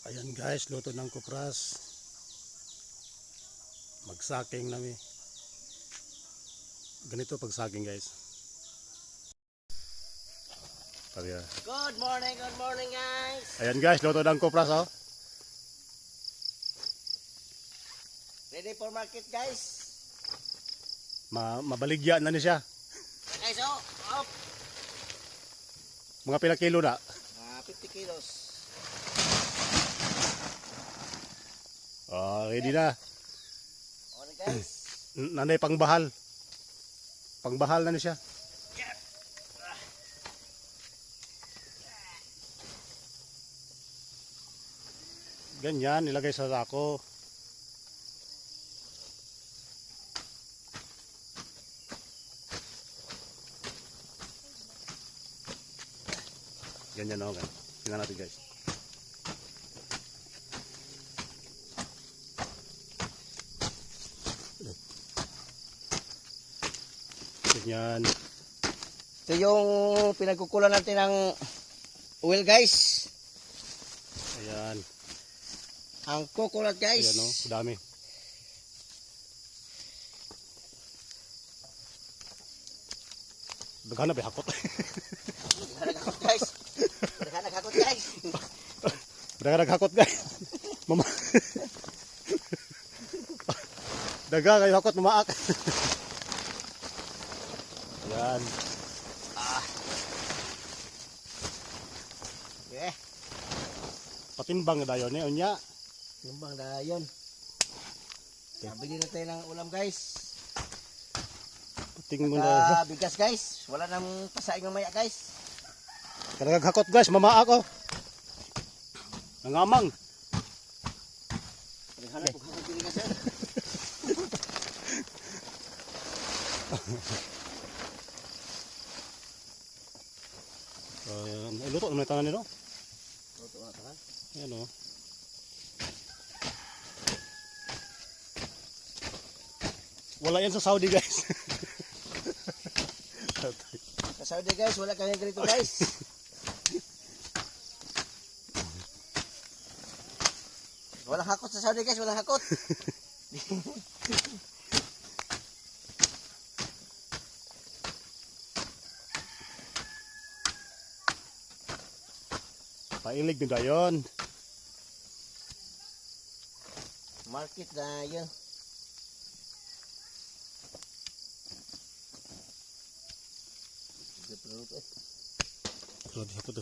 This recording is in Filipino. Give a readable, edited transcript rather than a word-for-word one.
Ayan guys, luto ng kupras. Magsaking nami. Ganito pag saking guys. Good morning guys. Ayan guys, luto ng kupras oh. Ready for market guys. Mabaligya na ni siya. Guys, up. Mga pilang kilo na. 50 kilos. Ready na. Okay guys. Nanay pangbahal. Pangbahal na ni siya. Ganyan, nilagay sa sako. Ganyan o, tingnan natin guys. Ganyan. Ito yung pinagkukulan natin ng oil guys. Ayan. Ang coconut guys. Ayan o, dami. Daghan na ba hakot? Naghakot guys. Naghakot guys. Daghan naghakot guys. Mama. Daga kayo hakot mamaak. Ayan. Okay. Patimbang na dayon eh, unya. Timbang na yun. Nabili na tayo ng ulam guys. Pating mo na. Bigas guys. Wala nang pasaing mamaya guys. Karagag hakot guys, mamaak oh. Nangamang. Hanap ko hakot din guys. Luto naman tangan nito. Luto na tangan. Ayan oh. Wala yan sa Saudi guys. Sa Saudi guys, wala kami ganito guys. Walang hakot sa Saudi guys, walang hakot. Pailig din dayon. Market na yun. Kalau di hakot